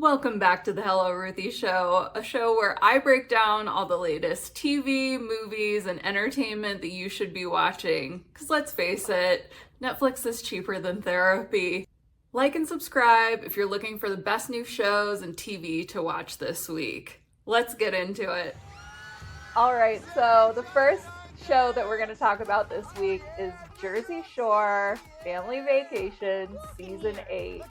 Welcome back to the Hello Ruthie Show, a show where I break down all the latest TV, movies, and entertainment that you should be watching. Because let's face it, Netflix is cheaper than therapy. Like and subscribe if you're looking for the best new shows and TV to watch this week. Let's get into it. All right, so the first show that we're going to talk about this week is Jersey Shore Family Vacation Season 8.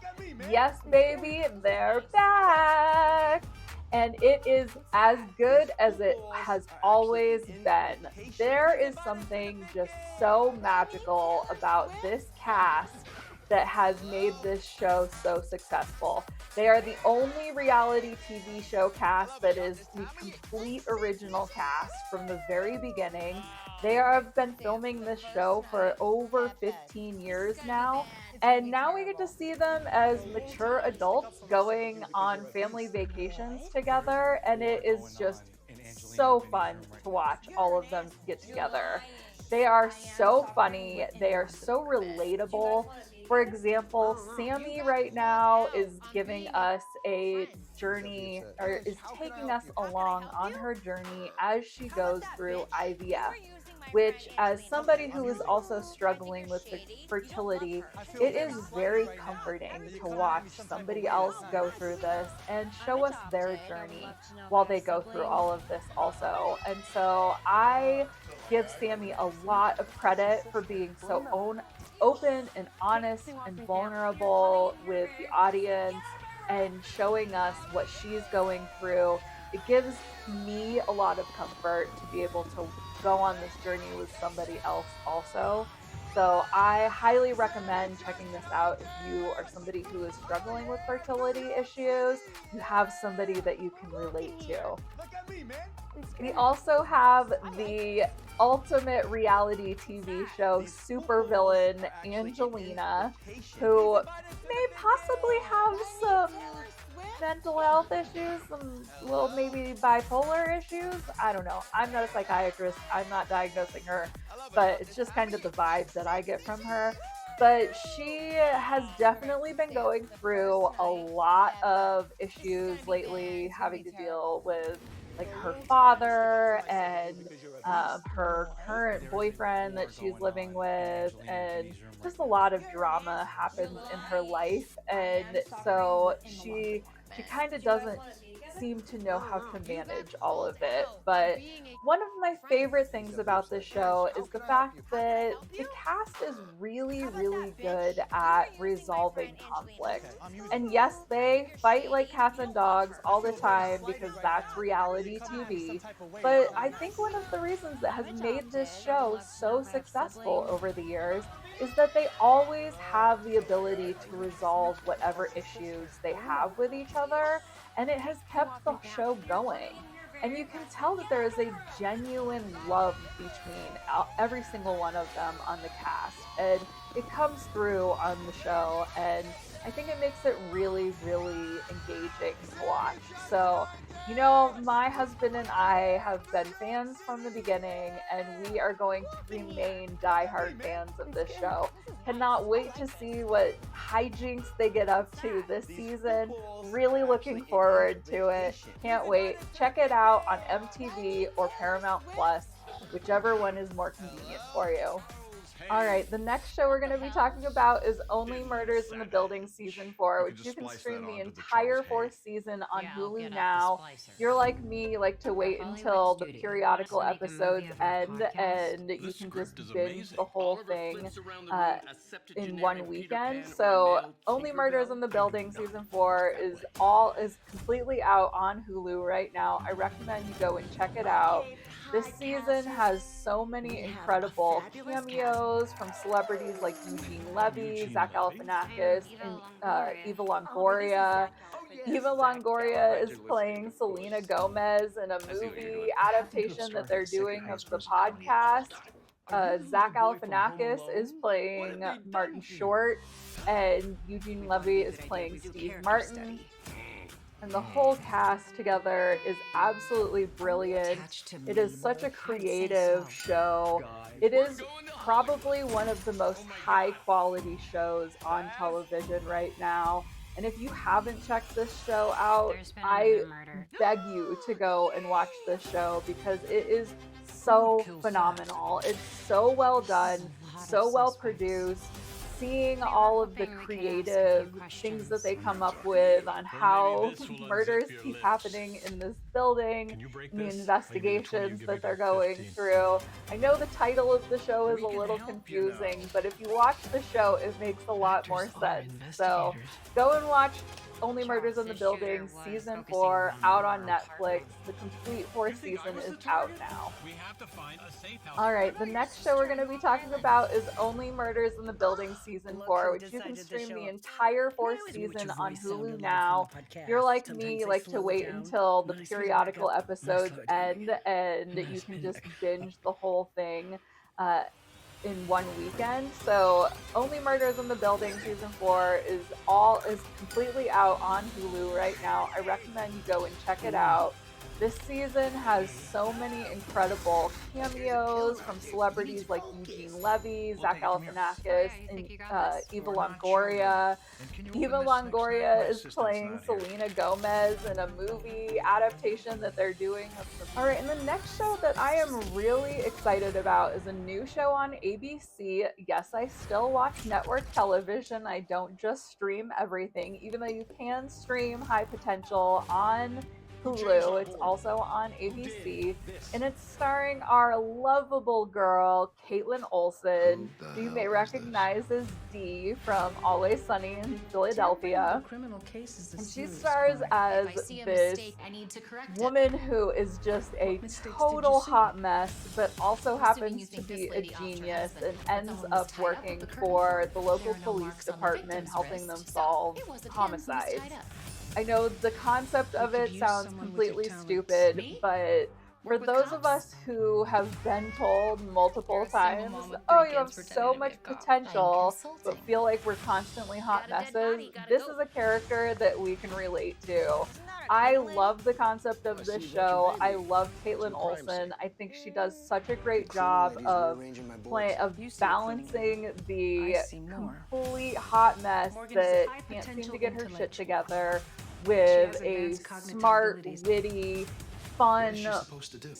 Yes, baby, they're back! And it is as good as it has always been. There is something just so magical about this cast that has made this show so successful. They are the only reality TV show cast that is the complete original cast from the very beginning. They have been filming this show for over 15 years now, and now we get to see them as mature adults going on family vacations together, and it is just so fun to watch all of them get together. They are so funny, they are so relatable. For example, Sammy right now is giving us a journey, or is taking us along on her journey as she goes through IVF, which, as somebody who is also struggling with fertility, it is very comforting to watch somebody else go through this and show us their journey while they go through all of this also. And so I give Sammy a lot of credit for being so open and honest and vulnerable with the audience and showing us what she's going through. It gives me a lot of comfort to be able to go on this journey with somebody else also. So I highly recommend checking this out if you are somebody who is struggling with fertility issues, you have somebody that you can relate to. We also have the ultimate reality TV show supervillain Angelina, who may possibly have some mental health issues, some little maybe bipolar issues. I don't know. I'm not a psychiatrist. I'm not diagnosing her, but it's just kind of the vibes that I get from her. But she has definitely been going through a lot of issues lately, having to deal with like her father and her current boyfriend that she's living with, and just a lot of drama happens in her life, and so she kind of doesn't seem to know how to manage all of it. But one of my favorite things about this show is the fact that the cast is really, really good at resolving conflict. And yes, they fight like cats and dogs all the time because that's reality TV. But I think one of the reasons that has made this show so successful over the years is that they always have the ability to resolve whatever issues they have with each other, and it has kept the show going. And you can tell that there is a genuine love between every single one of them on the cast, and it comes through on the show, and I think it makes it really, really engaging to watch. So, you know, my husband and I have been fans from the beginning, and we are going to remain diehard fans of this show. Cannot wait to see what hijinks they get up to this season. Really looking forward to it. Can't wait. Check it out on MTV or Paramount Plus, whichever one is more convenient for you. All right, the next show we're going to be talking about is Only Murders in the Building Season 4, which you can stream the entire fourth season on Hulu now. If you're like me, you like to wait until the periodical episodes end and you can just binge the whole thing in one weekend. So Only Murders in the Building Season 4 is completely out on Hulu right now. I recommend you go and check it out. This season has so many incredible cameos from celebrities like Eugene Levy, Zach Galifianakis, and Eva Longoria. Eva Longoria is playing Selena Gomez in a movie adaptation that they're doing of the podcast. Zach Galifianakis is playing Martin Short, and Eugene Levy is playing Steve Martin, and the whole cast together is absolutely brilliant. It is such a creative show. It is probably one of the most high quality shows on television right now. And if you haven't checked this show out, I beg you to go and watch this show because it is so phenomenal. It's so well done, so well produced. Seeing all of the creative things that they come up with on how murders keep happening in this building, and the investigations that they're going through. I know the title of the show is a little confusing, but if you watch the show, it makes a lot more sense. So go and watch Only Murders in the Building season 4 out on Netflix. The complete fourth season is out now. All right, the next show we're going to be talking about is Only Murders in the Building season 4, which you can stream the entire fourth season on Hulu now. If you're like me, you like to wait until the periodical episodes end and you can just binge the whole thing in one weekend. So Only Murders in the Building season 4 is completely out on Hulu right now. I recommend you go and check it out. This season has so many incredible cameos from celebrities like Eugene Levy, Zach Galifianakis, and Eva Longoria. Eva Longoria is playing Selena Gomez in a movie adaptation that they're doing. All right, and the next show that I am really excited about is a new show on ABC. Yes, I still watch network television. I don't just stream everything, even though you can stream High Potential on Hulu. It's also on ABC, and it's starring our lovable girl, Caitlin Olsen, who you may recognize as Dee from Always Sunny in Philadelphia. And she stars as this woman who is just a total hot mess, but also happens to be a genius and ends up working for the local police department, helping them solve homicides. I know the concept of it sounds completely stupid, but for those of us who have been told multiple times, oh, you have so much potential, but feel like we're constantly hot messes, this is a character that we can relate to. I love the concept of this show. I love Caitlin Olsen. I think she does such a great job of balancing the complete hot mess that can't seem to get her shit together with a smart, witty, fun,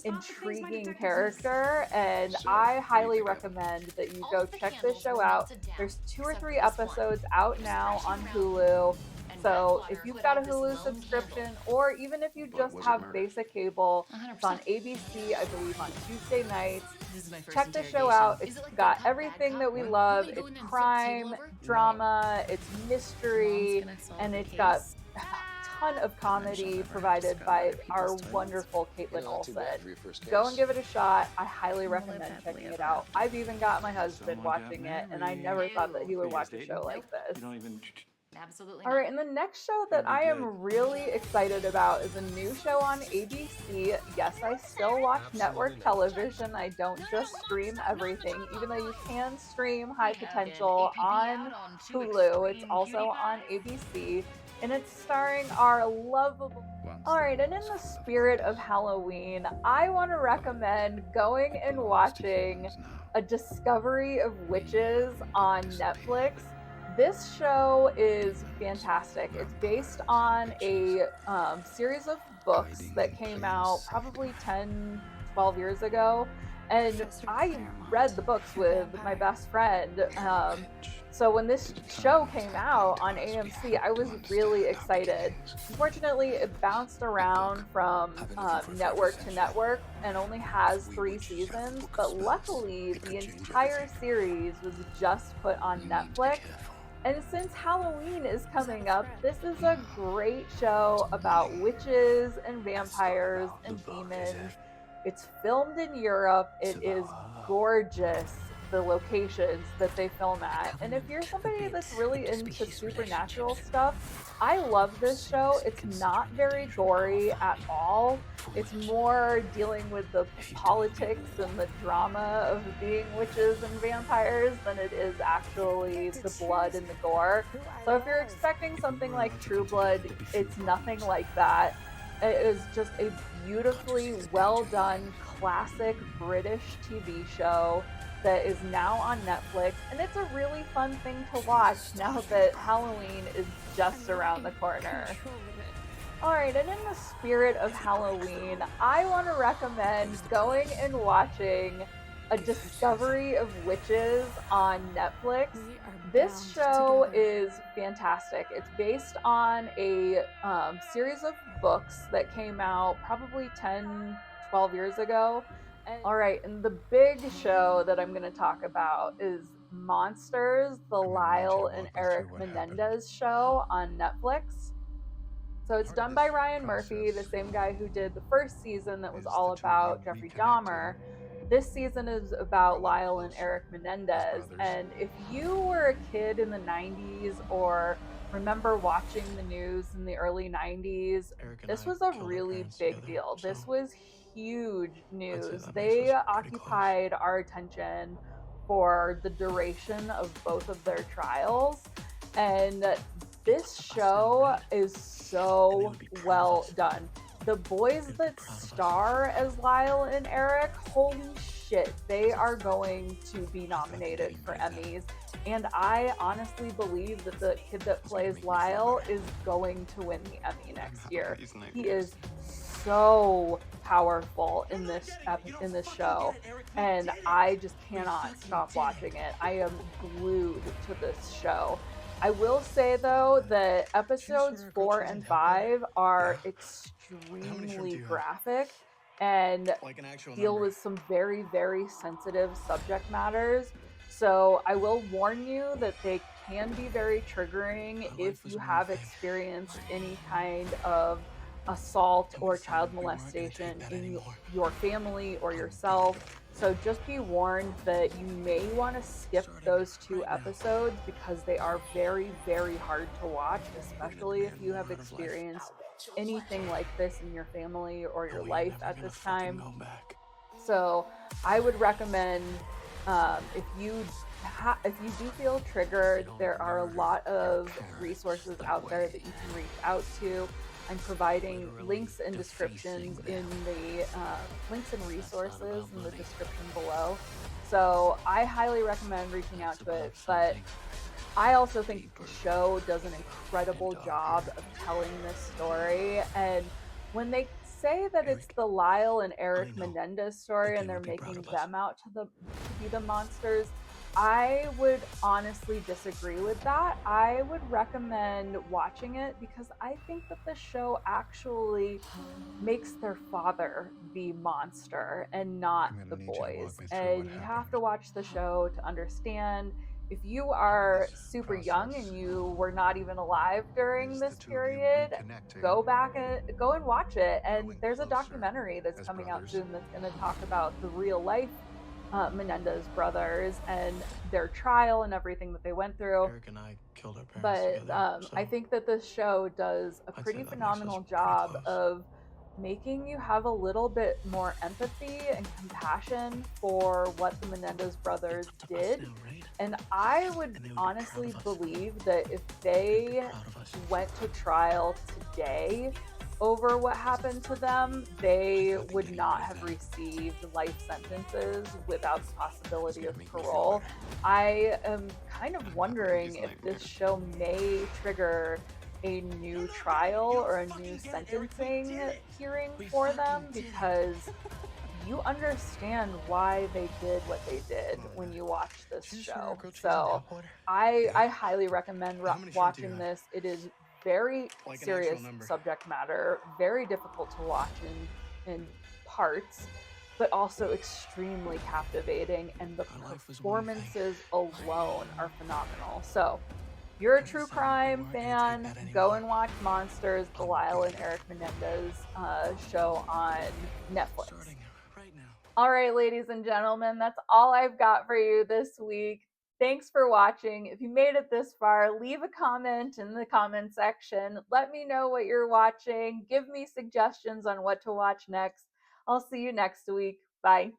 intriguing character, and I highly recommend that you go check this show out. There's 2 or 3 episodes out now on Hulu. So if you've got a Hulu subscription, or even if you just have basic cable, it's on ABC, I believe, on Tuesday nights. Check the show out. It's got everything that we love. It's crime, drama, it's mystery, and it's got a ton of comedy provided by our wonderful Caitlin Olsen. Go and give it a shot. I highly recommend checking it out. I've even got my husband watching it, and I never thought that he would watch a show like this. Absolutely. All right, and the next show that I am really excited about is a new show on ABC. Yes, I still watch network television. I don't just stream everything, even though you can stream High Potential on Hulu. It's also on ABC, and it's starring our lovable... All right, and in the spirit of Halloween, I want to recommend going and watching A Discovery of Witches on Netflix. This show is fantastic. It's based on a series of books that came out probably 10, 12 years ago. And I read the books with my best friend. So when this show came out on AMC, I was really excited. Unfortunately, it bounced around from network to network and only has 3 seasons. But luckily, the entire series was just put on Netflix. And since Halloween is coming up, this is a great show about witches and vampires and demons. It's filmed in Europe. It is gorgeous, the locations that they film at. And if you're somebody that's really into supernatural stuff, I love this show. It's not very gory at all. It's more dealing with the politics and the drama of being witches and vampires than it is actually the blood and the gore. So if you're expecting something like True Blood, it's nothing like that. It is just a beautifully well done classic British TV show. that is now on Netflix, and it's a really fun thing to watch now that Halloween is just around the corner. All right, and in the spirit of Halloween, I want to recommend going and watching A Discovery of Witches on Netflix. This show is fantastic. It's based on a series of books that came out probably 10, 12 years ago. All right, and the big show that I'm going to talk about is Monsters, the Lyle and Eric Menendez show on Netflix. So it's done by Ryan Murphy, the same guy who did the first season that was all about Jeffrey Dahmer. This season is about Lyle and Eric Menendez. And if you were a kid in the 90s or remember watching the news in the early 90s, this was a really big deal. This was huge news. They occupied our attention for the duration of both of their trials. And this show is so well done. The boys that star as Lyle and Eric, holy shit, they are going to be nominated for Emmys. And I honestly believe that the kid that plays Lyle is going to win the Emmy next year. He is so powerful in this show, and I just cannot stop watching it. I am glued to this show. I will say though that episodes 4 and 5 are extremely graphic and deal with some very, very sensitive subject matters. So I will warn you that they can be very triggering if you have experienced any kind of assault or child molestation in your family or yourself. So just be warned that you may want to skip those 2 episodes because they are very, very hard to watch, especially if you have experienced anything like this in your family or your life at this time. So I would recommend if you do feel triggered, there are a lot of resources out there that you can reach out to. I'm providing links and descriptions in the links and resources in the description below. So I highly recommend reaching out to it. But I also think the show does an incredible job of telling this story. And when they say that it's the Lyle and Eric Menendez story and they're making them out to be the monsters, I would honestly disagree with that. I would recommend watching it because I think that the show actually makes their father the monster and not the boys. And you have to watch the show to understand. If you are super young and you were not even alive during this period, go and watch it. And there's a documentary that's coming out soon that's going to talk about the real life Menendez brothers and their trial and everything that they went through. But I think that this show does a pretty phenomenal job of making you have a little bit more empathy and compassion for what the Menendez brothers did. And I would honestly believe that if they went to trial today over what happened to them, they would not have received life sentences without the possibility of parole. I am kind of wondering if this show may trigger a new trial or a new sentencing hearing for them because you understand why they did what they did when you watch this show. So I highly recommend watching this. It is very serious subject matter, very difficult to watch in parts, but also extremely captivating, and the performances alone are phenomenal. So if you're a true crime fan, go and watch Monsters, the Lyle and Eric Menendez show on Netflix. All right, ladies and gentlemen, that's all I've got for you this week. Thanks for watching. If you made it this far, leave a comment in the comment section. Let me know what you're watching. Give me suggestions on what to watch next. I'll see you next week. Bye.